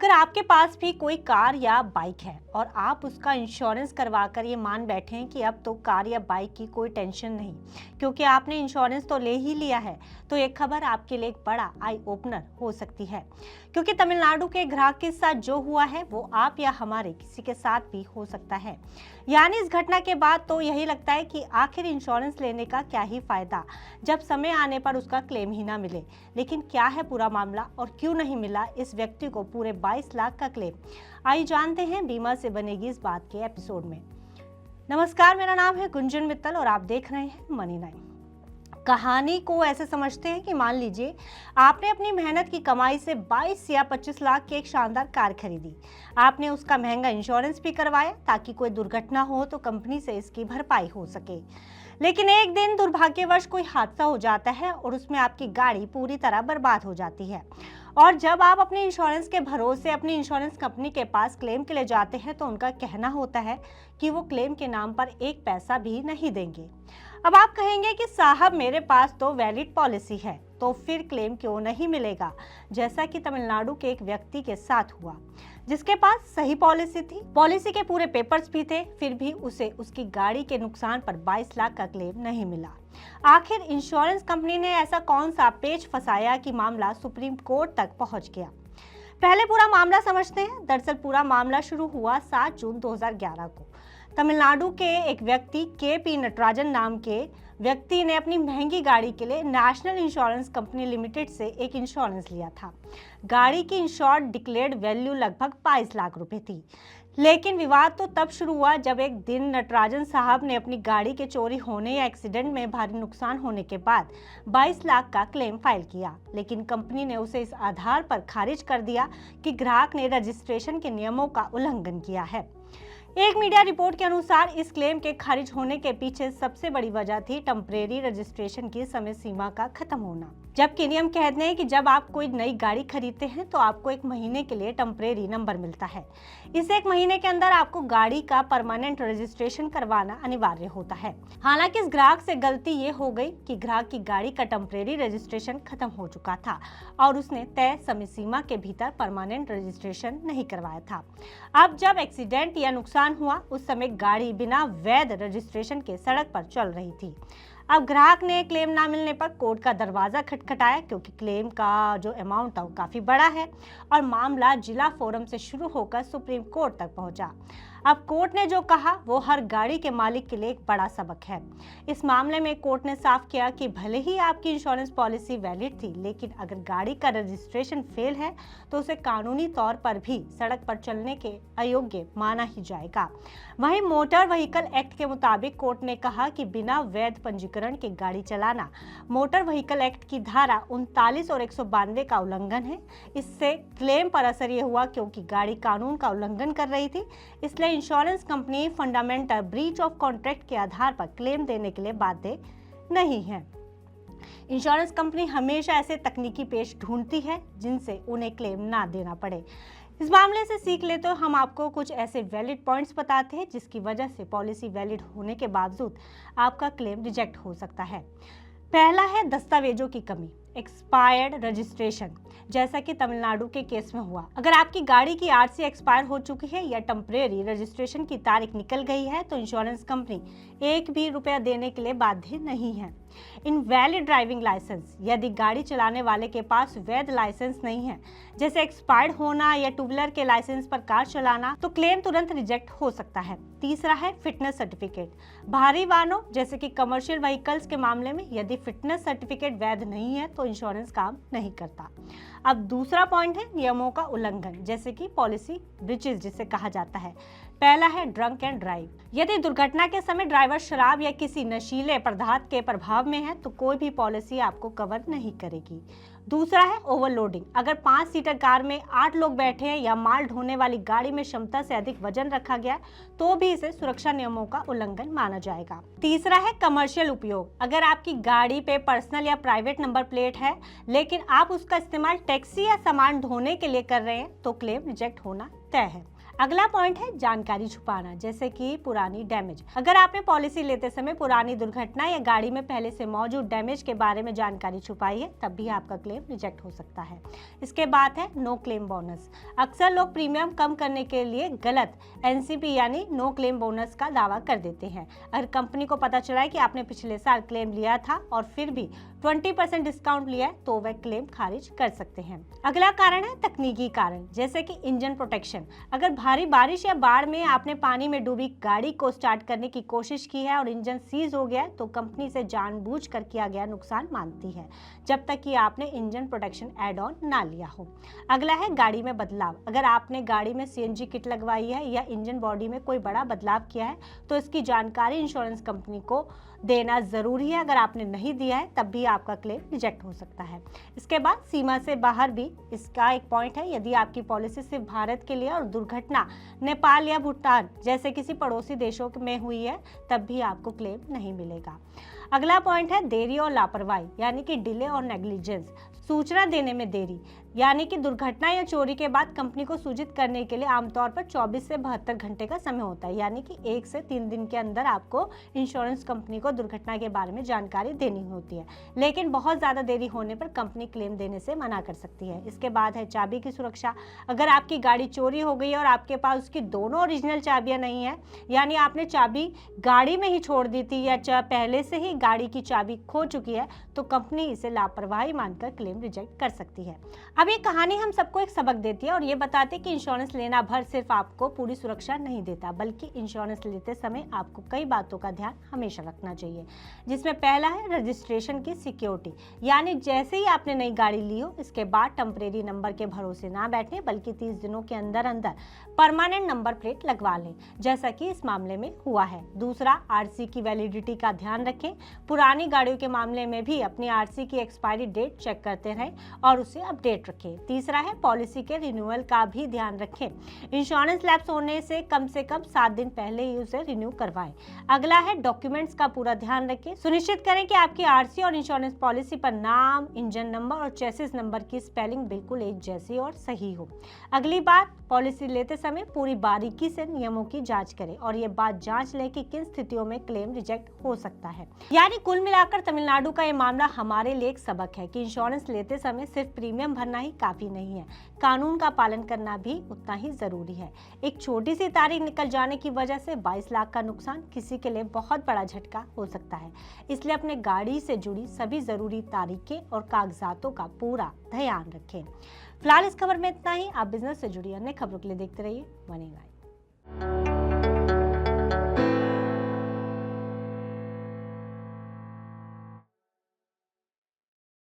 अगर आपके पास भी कोई कार या बाइक है और आप उसका इंश्योरेंस करवाकर ये मान बैठे हैं कि अब तो कार या बाइक की कोई टेंशन नहीं क्योंकि आपने इंश्योरेंस तो ले ही लिया है, तो ये खबर आपके लिए एक बड़ा आई ओपनर हो सकती है। क्योंकि तमिलनाडु के ग्राहक के साथ जो हुआ है वो आप या हमारे किसी के साथ भी हो सकता है। यानी इस घटना के बाद तो यही लगता है कि आखिर इंश्योरेंस लेने का क्या ही फायदा जब समय आने पर उसका क्लेम ही ना मिले। लेकिन क्या है पूरा मामला और क्यों नहीं मिला इस व्यक्ति को पूरे 22 लाख का क्लेम? आइए जानते हैं बीमा से बनेगी इस बात के एपिसोड में। नमस्कार, मेरा नाम है गुंजन मित्तल और आप देख रहे हैं मनी 9। कहानी को ऐसे समझते हैं कि मान लीजिए आपने अपनी मेहनत की कमाई से 22 या 25 लाख की एक शानदार कार खरीदी। आपने उसका महंगा इंश्योरेंस भी करवाया ताकि कोई दुर्घटना हो तो कंपनी से इसकी भरपाई हो सके। लेकिन एक दिन दुर्भाग्यवश कोई हादसा हो जाता है और उसमें आपकी गाड़ी पूरी तरह बर्बाद हो जाती है। और जब आप अपने इंश्योरेंस के भरोसे अपनी इंश्योरेंस कंपनी के पास क्लेम के लिए जाते हैं तो उनका कहना होता है कि वो क्लेम के नाम पर एक पैसा भी नहीं देंगे। अब आप कहेंगे कि साहब मेरे पास तो वैलिड पॉलिसी है, तो फिर क्लेम क्यों नहीं मिलेगा? जैसा कि तमिलनाडु के एक व्यक्ति के साथ हुआ जिसके पास सही पॉलिसी थी, पॉलिसी के पूरे पेपर्स भी थे, फिर भी उसे उसकी गाड़ी के नुकसान पर 22 लाख का क्लेम नहीं मिला। आखिर इंश्योरेंस कंपनी ने ऐसा कौन सा पेच फंसाया कि मामला सुप्रीम कोर्ट तक पहुंच गया? पहले पूरा मामला समझते हैं। दरअसल पूरा मामला शुरू हुआ 7 जून 2011 को। तमिलनाडु के एक व्यक्ति के.पी. नटराजन नाम के व्यक्ति ने अपनी महंगी गाड़ी के लिए नेशनल इंश्योरेंस कंपनी लिमिटेड से एक इंश्योरेंस लिया था। गाड़ी की इंश्योर्ड डिक्लेयर्ड वैल्यू लगभग 22 लाख रुपए थी। लेकिन विवाद तो तब शुरू हुआ जब एक दिन नटराजन साहब ने अपनी गाड़ी के चोरी होने या एक्सीडेंट में भारी नुकसान होने के बाद 22 लाख का क्लेम फाइल किया। लेकिन कंपनी ने उसे इस आधार पर खारिज कर दिया कि ग्राहक ने रजिस्ट्रेशन के नियमों का उल्लंघन किया है। एक मीडिया रिपोर्ट के अनुसार इस क्लेम के खारिज होने के पीछे सबसे बड़ी वजह थी टेम्परेरी रजिस्ट्रेशन की समय सीमा का खत्म होना। जबकि नियम कहते हैं कि जब आप कोई नई गाड़ी खरीदते हैं तो आपको 1 महीने के लिए टेम्परेरी नंबर मिलता है। इस 1 महीने के अंदर आपको गाड़ी का परमानेंट रजिस्ट्रेशन करवाना अनिवार्य होता है। हालांकि इस ग्राहक से गलती ये हो गई कि ग्राहक की गाड़ी का टेम्परेरी रजिस्ट्रेशन खत्म हो चुका था और उसने तय समय सीमा के भीतर परमानेंट रजिस्ट्रेशन नहीं करवाया था। अब जब एक्सीडेंट या नुकसान हुआ उस समय गाड़ी बिना वैध रजिस्ट्रेशन के सड़क पर चल रही थी। अब ग्राहक ने क्लेम ना मिलने पर कोर्ट का दरवाजा खटखटाया क्योंकि क्लेम का जो अमाउंट था वो काफी बड़ा है और मामला जिला फोरम से शुरू होकर सुप्रीम कोर्ट तक पहुंचा। अब कोर्ट ने जो कहा वो हर गाड़ी के मालिक के लिए एक बड़ा सबक है। इस मामले में कोर्ट ने साफ किया कि भले ही आपकी इंश्योरेंस पॉलिसी वैलिड थी, लेकिन अगर गाड़ी का रजिस्ट्रेशन फेल है तो उसे कानूनी तौर पर भी सड़क पर चलने के अयोग्य माना ही जाएगा। वहीं मोटर व्हीकल एक्ट के मुताबिक कोर्ट ने कहा कि बिना वैध पंजीकरण की गाड़ी चलाना मोटर व्हीकल एक्ट की धारा 39 और 192 का उल्लंघन है। इससे क्लेम पर असर ये हुआ क्योंकि गाड़ी कानून का उल्लंघन कर रही थी, इसलिए insurance company fundamental breach of contract के आधार पर क्लेम देने के लिए बाध्य नहीं है। इंश्योरेंस कंपनी हमेशा ऐसे तकनीकी पेश ढूंढती है जिनसे उन्हें क्लेम ना देना पड़े। इस मामले से सीख ले तो हम आपको कुछ ऐसे वैलिड पॉइंट्स बताते हैं जिसकी वजह से पॉलिसी वैलिड होने के बावजूद आपका क्लेम रिजेक्ट हो सकता है। पहला है दस्तावेजों की कमी, एक्सपायर्ड रजिस्ट्रेशन। जैसा कि तमिलनाडु के केस में हुआ, अगर आपकी गाड़ी की आरसी एक्सपायर हो चुकी है या टेम्परेरी रजिस्ट्रेशन की तारीख निकल गई है तो इंश्योरेंस कंपनी 1 भी रुपया देने के लिए बाध्य नहीं है। इनवैलिड ड्राइविंग लाइसेंस, यदि गाड़ी चलाने वाले के पास वैध लाइसेंस नहीं है, जैसे एक्सपायर्ड होना या टू व्हीलर के लाइसेंस पर कार चलाना, तो क्लेम तुरंत रिजेक्ट हो सकता है। तीसरा है फिटनेस सर्टिफिकेट। भारी वाहनों जैसे कि कमर्शियल व्हीकल्स के मामले में यदि फिटनेस सर्टिफिकेट वैध नहीं है तो इंश्योरेंस काम नहीं करता। अब दूसरा पॉइंट है नियमों का उल्लंघन, जैसे कि पॉलिसी ब्रीचेस जिसे कहा जाता है। पहला है ड्रंक एंड ड्राइव। यदि दुर्घटना के समय ड्राइवर शराब या किसी नशीले पदार्थ के प्रभाव में है तो कोई भी पॉलिसी आपको कवर नहीं करेगी। दूसरा है ओवरलोडिंग। अगर 5 सीटर कार में 8 लोग बैठे हैं या माल ढोने वाली गाड़ी में क्षमता से अधिक वजन रखा गया तो भी इसे सुरक्षा नियमों का उल्लंघन माना जाएगा। तीसरा है कमर्शियल उपयोग। अगर आपकी गाड़ी पे पर्सनल या प्राइवेट नंबर प्लेट है लेकिन आप उसका इस्तेमाल टैक्सी या सामान ढोने के लिए कर रहे हैं तो क्लेम रिजेक्ट होना तय है। अगला पॉइंट है जानकारी छुपाना, जैसे कि पुरानी डैमेज। अगर आपने पॉलिसी लेते समय पुरानी दुर्घटना या गाड़ी में पहले से मौजूद डैमेज के बारे में जानकारी छुपाई है, तब भी आपका क्लेम रिजेक्ट हो सकता है। इसके बाद है नो क्लेम बोनस। अक्सर लोग प्रीमियम कम करने के लिए गलत एनसीपी यानी नो क्लेम बोनस का दावा कर देते हैं। अगर कंपनी को पता चला है कि आपने पिछले साल क्लेम लिया था और फिर भी 20% डिस्काउंट लिया है, तो वह क्लेम खारिज कर सकते हैं। अगला कारण है तकनीकी कारण, जैसे कि इंजन प्रोटेक्शन। अगर भारी बारिश या बाढ़ में आपने पानी में डूबी गाड़ी को स्टार्ट करने की कोशिश की है और इंजन सीज हो गया है, तो कंपनी से जानबूझकर किया गया नुकसान मानती है, जब तक कि आपने इंजन प्रोटेक्शन एड ऑन ना लिया हो। अगला है गाड़ी में बदलाव। अगर आपने गाड़ी में सीएनजी किट लगवाई है या इंजन बॉडी में कोई बड़ा बदलाव किया है, तो इसकी जानकारी इंश्योरेंस कंपनी को देना जरूरी है। अगर आपने नहीं दिया है, तब भी आपका क्लेम रिजेक्ट हो सकता है। इसके बाद सीमा से बाहर भी इसका एक पॉइंट है। यदि आपकी पॉलिसी सिर्फ भारत के लिए और दुर्घटना नेपाल या भूटान जैसे किसी पड़ोसी देशों में हुई है, तब भी आपको क्लेम नहीं मिलेगा। अगला पॉइंट है देरी और लापरवाही, यानी कि डिले और नेग्लिजेंस। सूचना देने में देरी, यानी कि दुर्घटना या चोरी के बाद कंपनी को सूचित करने के लिए आमतौर पर 24 से 72 घंटे का समय होता है, यानी कि 1 से 3 दिन के अंदर आपको इंश्योरेंस कंपनी को दुर्घटना के बारे में जानकारी देनी होती है। लेकिन बहुत ज़्यादा देरी होने पर कंपनी क्लेम देने से मना कर सकती है। इसके बाद है चाबी की सुरक्षा। अगर आपकी गाड़ी चोरी हो गई है और आपके पास उसकी दोनों ओरिजिनल चाबियां नहीं है, यानी आपने चाबी गाड़ी में ही छोड़ दी थी या पहले से ही गाड़ी की चाबी खो चुकी है, तो कंपनी इसे लापरवाही मानकर क्लेम रिजेक्ट कर सकती है। अब ये कहानी हम सबको एक सबक देती है और ये बताती है कि इंश्योरेंस लेना भर सिर्फ आपको पूरी सुरक्षा नहीं देता, बल्कि इंश्योरेंस लेते समय आपको कई बातों का ध्यान हमेशा रखना चाहिए, जिसमें पहला है रजिस्ट्रेशन की सिक्योरिटी। यानी जैसे ही आपने नई गाड़ी ली हो, इसके बाद टेम्परेरी नंबर के भरोसे ना बैठे, बल्कि 30 दिनों के अंदर अंदर परमानेंट नंबर प्लेट लगवा लें, जैसा कि इस मामले में हुआ है। दूसरा, आरसी की वैलिडिटी का ध्यान रखें। पुरानी गाड़ियों के मामले में भी अपनी आरसी की एक्सपायरी डेट चेक करते रहें और उसे अपडेट रखें। तीसरा है पॉलिसी के रिन्यूअल का भी ध्यान रखें। इंश्योरेंस लैप्स होने से कम 7 दिन पहले ही उसे रिन्यू करवाएं। अगला है डॉक्यूमेंट्स का पूरा ध्यान रखें। सुनिश्चित करें कि आपकी आरसी और इंश्योरेंस पॉलिसी पर नाम, इंजन नंबर और चेसिस नंबर की स्पेलिंग बिल्कुल एक जैसी और सही हो। अगली बात, पॉलिसी लेते समय पूरी बारीकी से नियमों की जांच करें और ये बात जांच लें कि किन स्थितियों में क्लेम रिजेक्ट हो सकता है। यानी कुल मिलाकर तमिलनाडु का ये मामला हमारे लिए एक सबक है कि इंश्योरेंस लेते समय सिर्फ प्रीमियम भरना ही काफी नहीं है, कानून का पालन करना भी उतना ही जरूरी है। एक छोटी सी तारीख निकल जाने की वजह से 22 लाख का नुकसान किसी के लिए बहुत बड़ा झटका हो सकता है। इसलिए अपने गाड़ी से जुड़ी सभी जरूरी तारीखें और कागजातों का पूरा ध्यान रखें। फिलहाल इस खबर में इतना ही। आप बिजनेस से जुड़ी अन्य खबरों के लिए देखते रहिए मनी लाइव।